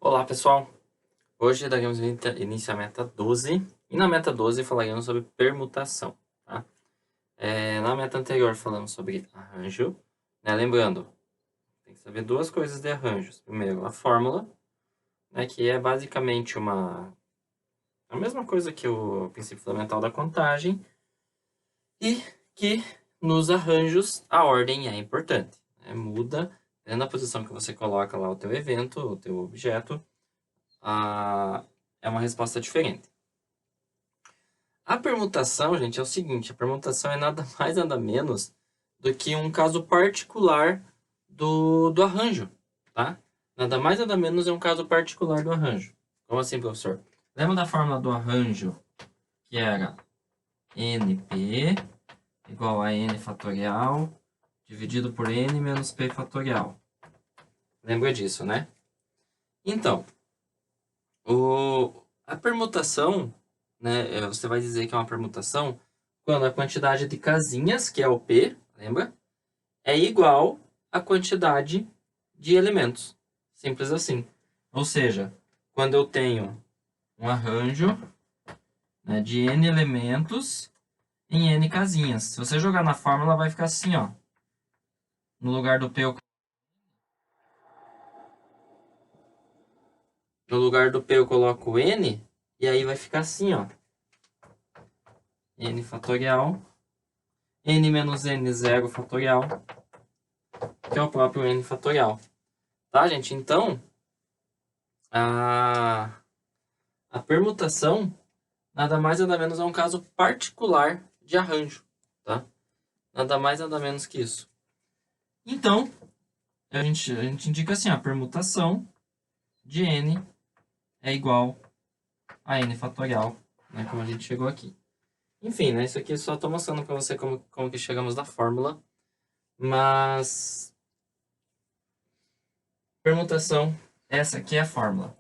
Olá pessoal, hoje daremos início à meta 12 e na meta 12 falaremos sobre permutação. Tá? Na meta anterior falamos sobre arranjo, né? Lembrando, tem que saber duas coisas de arranjos. Primeiro, a fórmula, né? Que é basicamente a mesma coisa que o princípio fundamental da contagem e que nos arranjos a ordem é importante. Né? Muda, na posição que você coloca lá o teu evento, o teu objeto, é uma resposta diferente. A permutação, gente, é o seguinte: a permutação é nada mais nada menos do que um caso particular do arranjo, tá? Nada mais nada menos é um caso particular do arranjo. Como assim, professor? Lembra da fórmula do arranjo, que era NP igual a N fatorial dividido por N menos P fatorial. Lembra disso, né? Então, a permutação, né, você vai dizer que é uma permutação quando a quantidade de casinhas, que é o P, lembra? É igual à quantidade de elementos. Simples assim. Ou seja, quando eu tenho um arranjo, né, de N elementos em N casinhas. Se você jogar na fórmula, vai ficar assim, ó. No lugar do P, eu coloco N, e aí vai ficar assim, ó. N fatorial, N menos N zero fatorial, que é o próprio N fatorial. Tá, gente? Então, a permutação nada mais nada menos é um caso particular de arranjo, tá? Nada mais nada menos que isso. Então, a gente indica assim, a permutação de N é igual a N fatorial, né? Como a gente chegou aqui. Enfim, né? Isso aqui só estou mostrando para você como que chegamos na fórmula. Mas, permutação, essa aqui é a fórmula.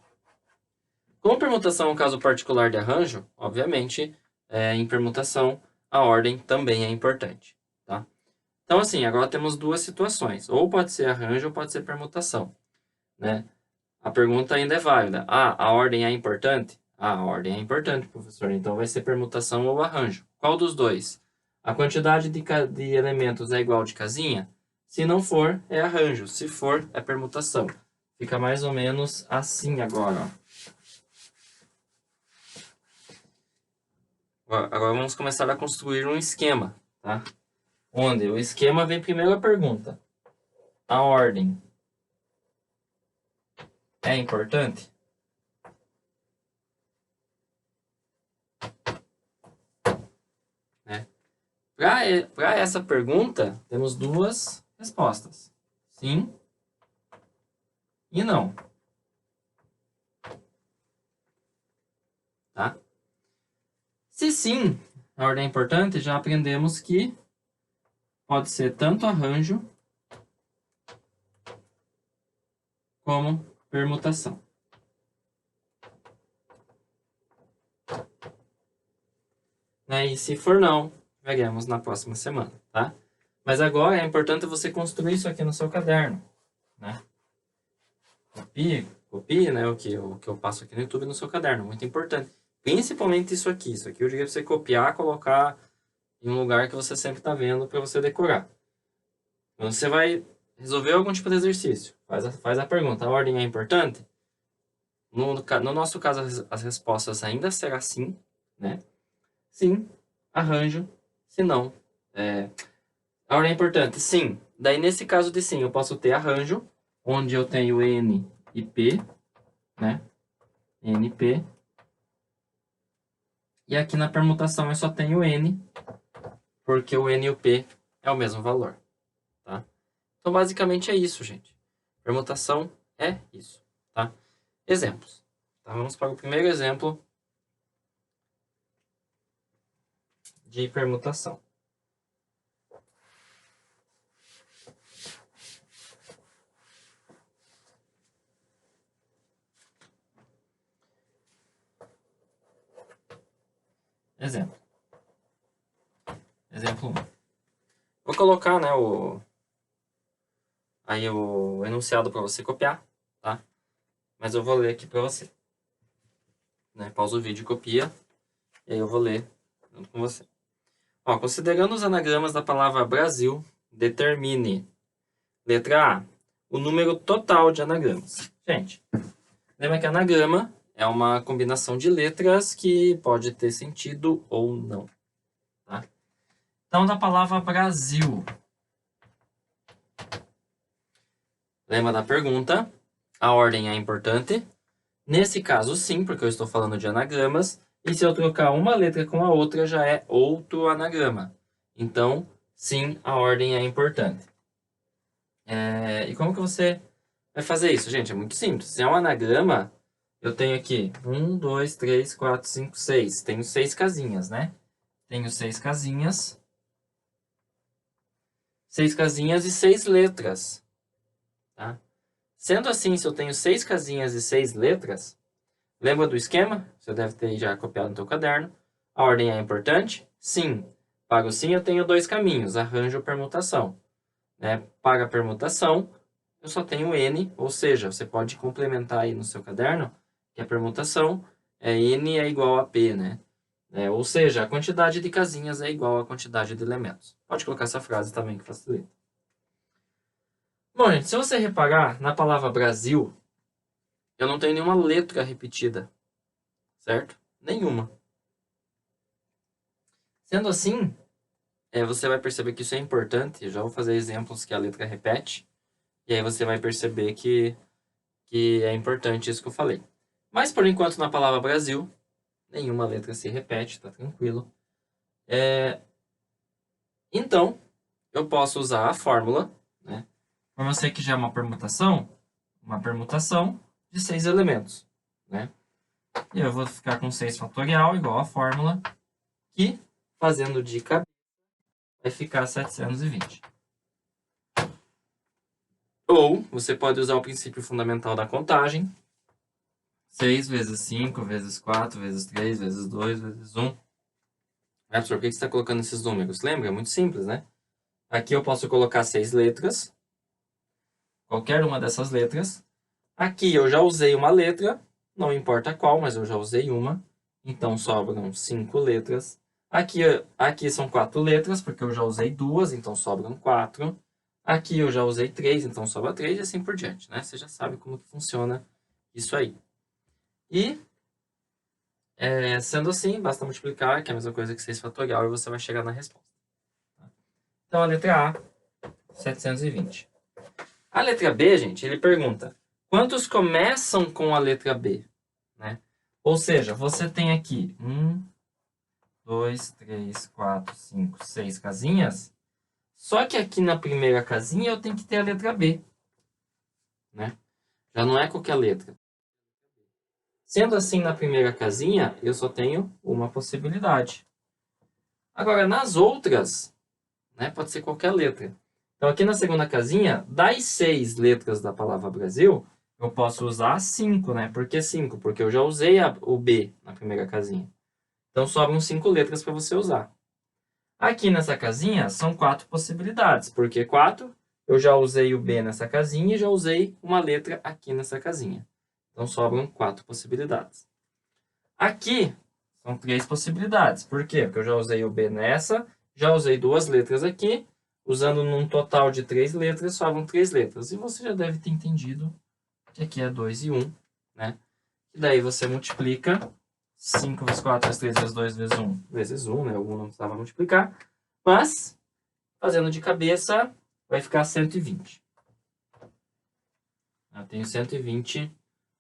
Como permutação é um caso particular de arranjo, obviamente, em permutação, a ordem também é importante. Tá? Então, assim, agora temos duas situações. Ou pode ser arranjo ou pode ser permutação. Né? A pergunta ainda é válida. A ordem é importante? A ordem é importante, professor. Então, vai ser permutação ou arranjo. Qual dos dois? A quantidade de elementos é igual de casinha? Se não for, é arranjo. Se for, é permutação. Fica mais ou menos assim agora, ó. Agora vamos começar a construir um esquema, tá? Onde o esquema vem primeiro a pergunta. A ordem é importante? Né? Para essa pergunta, temos duas respostas. Sim e não. Tá? Se sim, a ordem é importante, já aprendemos que pode ser tanto arranjo como permutação. Né? E se for não, veremos na próxima semana, tá? Mas agora é importante você construir isso aqui no seu caderno, né? Copie, né, o que eu passo aqui no YouTube no seu caderno, muito importante. Principalmente isso aqui. Isso aqui eu diria para você copiar, colocar em um lugar que você sempre está vendo para você decorar. Quando você vai resolver algum tipo de exercício, faz a pergunta, a ordem é importante? No nosso caso, as respostas ainda serão sim, né? Sim, arranjo, se não. A ordem é importante? Sim. Daí, nesse caso de sim, eu posso ter arranjo, onde eu tenho N e P, né? NP. E aqui na permutação eu só tenho N, porque o N e o P é o mesmo valor. Tá? Então, basicamente é isso, gente. Permutação é isso. Tá? Exemplos. Tá? Vamos para o primeiro exemplo de permutação. Exemplo. Exemplo 1. Vou colocar, né, o enunciado para você copiar, tá? mas eu vou ler aqui para você. Né? Pausa o vídeo, copia, e aí eu vou ler junto com você. Ó, considerando os anagramas da palavra Brasil, determine. Letra A, o número total de anagramas. Gente, lembra que anagrama é uma combinação de letras que pode ter sentido ou não. Tá? Então, da palavra Brasil. Lembra da pergunta? A ordem é importante. Nesse caso, sim, porque eu estou falando de anagramas. E se eu trocar uma letra com a outra, já é outro anagrama. Então, sim, a ordem é importante. E como que você vai fazer isso, gente? É muito simples. Se é um anagrama, eu tenho aqui 1, 2, 3, 4, 5, 6. Tenho 6 casinhas, né? Tenho 6 casinhas. 6 casinhas e 6 letras. Tá? Sendo assim, se eu tenho 6 casinhas e 6 letras, lembra do esquema? Você deve ter já copiado no seu caderno. A ordem é importante? Sim. Para o sim, eu tenho 2 caminhos. Arranjo ou permutação. Né? Para a permutação, eu só tenho N, ou seja, você pode complementar aí no seu caderno que a permutação é N é igual a P, né? Ou seja, a quantidade de casinhas é igual à quantidade de elementos. Pode colocar essa frase também que facilita. Bom, gente, se você reparar, na palavra Brasil, eu não tenho nenhuma letra repetida, certo? Nenhuma. Sendo assim, você vai perceber que isso é importante. Eu já vou fazer exemplos que a letra repete. E aí você vai perceber que é importante isso que eu falei. Mas, por enquanto, na palavra Brasil, nenhuma letra se repete, tá tranquilo. Então, eu posso usar a fórmula, né? Como eu sei que já é uma permutação de 6 elementos, né? E eu vou ficar com 6 fatorial igual a fórmula, que, fazendo de cabeça, vai ficar 720. Ou, você pode usar o princípio fundamental da contagem. 6 vezes 5, vezes 4, vezes 3, vezes 2, vezes 1. Professor, por que você está colocando esses números? Lembra? É muito simples, né? Aqui eu posso colocar 6 letras. Qualquer uma dessas letras. Aqui eu já usei uma letra. Não importa qual, mas eu já usei uma. Então sobram 5 letras. Aqui são 4 letras, porque eu já usei 2, então sobram 4. Aqui eu já usei 3, então sobra 3 e assim por diante, né? Você já sabe como que funciona isso aí. E, sendo assim, basta multiplicar, que é a mesma coisa que 6 fatorial, e você vai chegar na resposta. Então, a letra A, 720. A letra B, gente, ele pergunta, quantos começam com a letra B? Né? Ou seja, você tem aqui 1, 2, 3, 4, 5, 6 casinhas, só que aqui na primeira casinha eu tenho que ter a letra B. Né? Já não é qualquer letra. Sendo assim, na primeira casinha, eu só tenho uma possibilidade. Agora, nas outras, né, pode ser qualquer letra. Então, aqui na segunda casinha, das 6 letras da palavra Brasil, eu posso usar 5, né? Por que 5? Porque eu já usei o B na primeira casinha. Então, sobram 5 letras para você usar. Aqui nessa casinha, são 4 possibilidades. Por que 4? Eu já usei o B nessa casinha e já usei uma letra aqui nessa casinha. Então, sobram 4 possibilidades. Aqui, são 3 possibilidades. Por quê? Porque eu já usei o B nessa, já usei 2 letras aqui. Usando num total de 3 letras, sobram 3 letras. E você já deve ter entendido que aqui é 2 e 1, né? E daí você multiplica 5 vezes 4 vezes 3 vezes 2 vezes 1 vezes 1, né? O 1 não precisava multiplicar. Mas, fazendo de cabeça, vai ficar 120. Eu tenho 120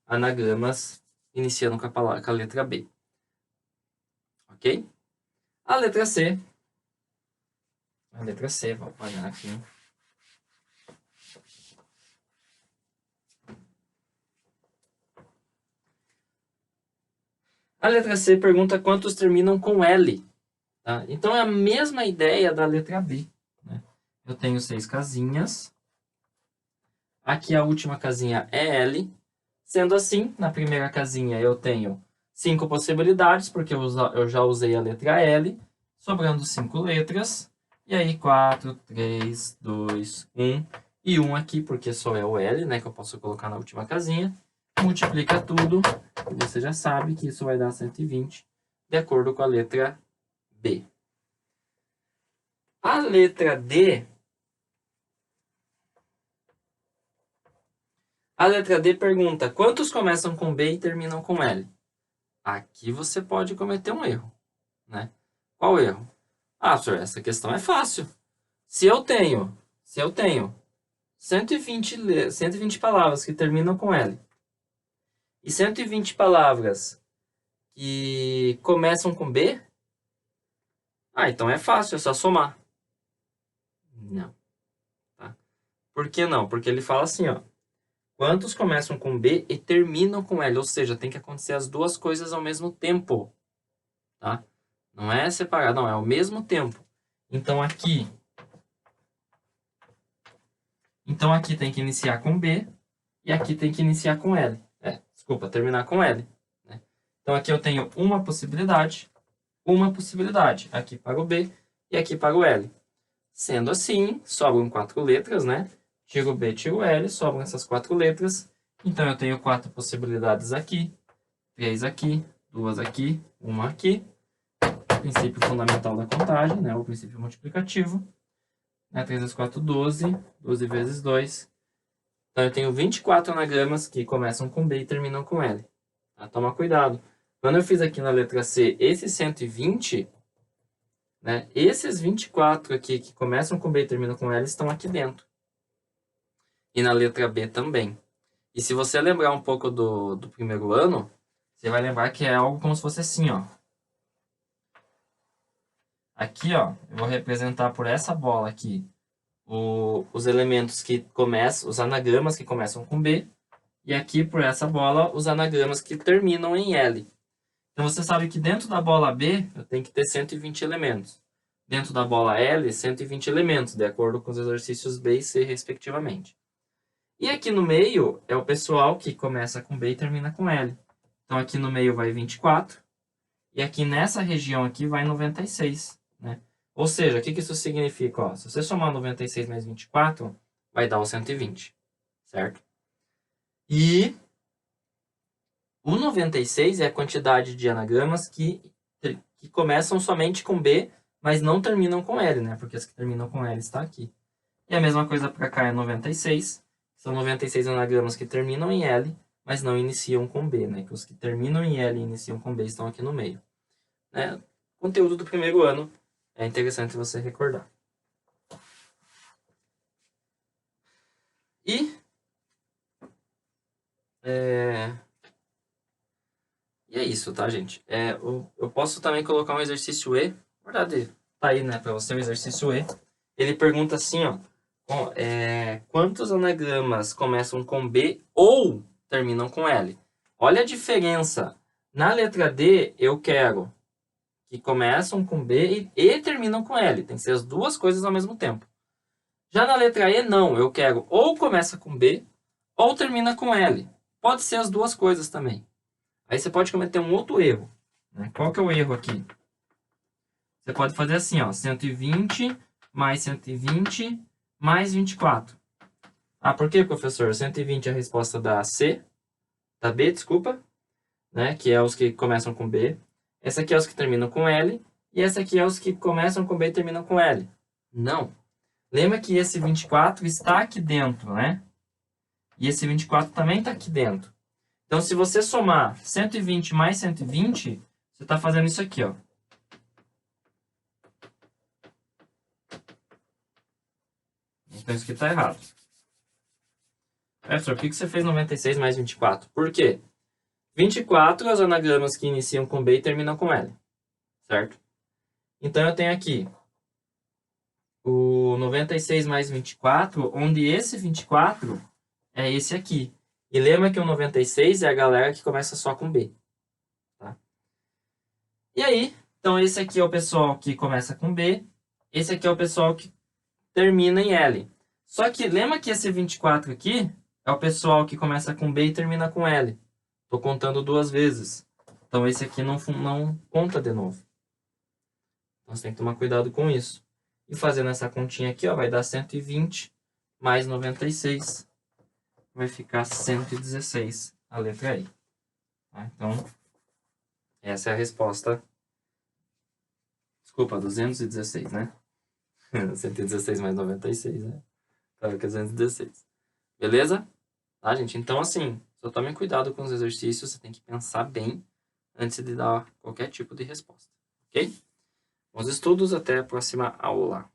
anagramas iniciando com a letra B. Ok? A letra C. Vou apagar aqui. A letra C pergunta quantos terminam com L. Tá? Então, é a mesma ideia da letra B. Né? Eu tenho 6 casinhas. Aqui a última casinha é L. Sendo assim, na primeira casinha eu tenho 5 possibilidades, porque eu já usei a letra L, sobrando 5 letras. E aí 4, 3, 2, 1 e 1 aqui, porque só é o L, né, que eu posso colocar na última casinha. multiplica tudo, e você já sabe que isso vai dar 120, de acordo com a letra B. A letra D... A letra D pergunta, quantos começam com B e terminam com L? Aqui você pode cometer um erro, né? Qual erro? Ah, senhor, essa questão é fácil. Se eu tenho 120 palavras que terminam com L e 120 palavras que começam com B, então é fácil, é só somar. Não. Tá? Por que não? Porque ele fala assim, ó. Quantos começam com B e terminam com L? Ou seja, tem que acontecer as duas coisas ao mesmo tempo. Tá? Não é separado, não. É ao mesmo tempo. Então, aqui tem que iniciar com B e aqui tem que iniciar com L. Desculpa, terminar com L. Né? Então, aqui eu tenho uma possibilidade. Aqui para o B e aqui para o L. Sendo assim, sobram 4 letras, né? Tiro B, tiro L, sobram essas 4 letras. Então, eu tenho 4 possibilidades aqui, 3 aqui, 2 aqui, 1 aqui. Princípio fundamental da contagem, né? O princípio multiplicativo. 3 vezes 4, 12. 12 vezes 2. Então, eu tenho 24 anagramas que começam com B e terminam com L. Tá? Toma cuidado. Quando eu fiz aqui na letra C esse 120... né? Esses 24 aqui que começam com B e terminam com L estão aqui dentro. E na letra B também. E se você lembrar um pouco do primeiro ano, você vai lembrar que é algo como se fosse assim, ó. Aqui, ó, eu vou representar por essa bola aqui os elementos que começam, os anagramas que começam com B. E aqui, por essa bola, os anagramas que terminam em L. Então, você sabe que dentro da bola B, eu tenho que ter 120 elementos. Dentro da bola L, 120 elementos, de acordo com os exercícios B e C, respectivamente. E aqui no meio é o pessoal que começa com B e termina com L. Então, aqui no meio vai 24. E aqui nessa região aqui vai 96. Né? Ou seja, o que isso significa? Ó, se você somar 96 mais 24, vai dar o 120. Certo? E o 96 é a quantidade de anagramas que começam somente com B, mas não terminam com L, né? Porque as que terminam com L está aqui. E a mesma coisa para cá é 96. São 96 anagramas que terminam em L, mas não iniciam com B, né? Que os que terminam em L e iniciam com B estão aqui no meio. Né? Conteúdo do primeiro ano. É interessante você recordar. E é isso, tá, gente? Eu posso também colocar um exercício E. Na verdade, tá aí, né, para você o exercício E. Ele pergunta assim, ó. Quantos anagramas começam com B ou terminam com L? Olha a diferença. Na letra D, eu quero que começam com B e terminam com L. Tem que ser as duas coisas ao mesmo tempo. Já na letra E, não. Eu quero ou começa com B ou termina com L. Pode ser as duas coisas também. Aí você pode cometer um outro erro. Né? Qual que é o erro aqui? Você pode fazer assim, ó. 120 mais 120 mais 24. Por que, professor? 120 é a resposta da C. Da B, desculpa. Né? Que é os que começam com B. Essa aqui é os que terminam com L. E essa aqui é os que começam com B e terminam com L. Não. Lembra que esse 24 está aqui dentro, né? E esse 24 também está aqui dentro. Então, se você somar 120 mais 120, você está fazendo isso aqui, ó. Então, isso aqui está errado. Professor, por que você fez 96 mais 24? Por quê? 24 é os anagramas que iniciam com B e terminam com L. Certo? Então, eu tenho aqui o 96 mais 24, onde esse 24 é esse aqui. E lembra que o 96 é a galera que começa só com B. Tá? E aí, então esse aqui é o pessoal que começa com B. Esse aqui é o pessoal que termina em L. Só que lembra que esse 24 aqui é o pessoal que começa com B e termina com L. Estou contando duas vezes. Então esse aqui não conta de novo. Então você tem que tomar cuidado com isso. E fazendo essa continha aqui, ó, vai dar 120 mais 96. Vai ficar 116 a letra I. Tá? Então, essa é a resposta. Desculpa, 216, né? 116 mais 96, né? Claro que é 216. Beleza? Tá, gente? Então, assim, só tome cuidado com os exercícios. Você tem que pensar bem antes de dar qualquer tipo de resposta. Ok? Bons estudos, até a próxima aula.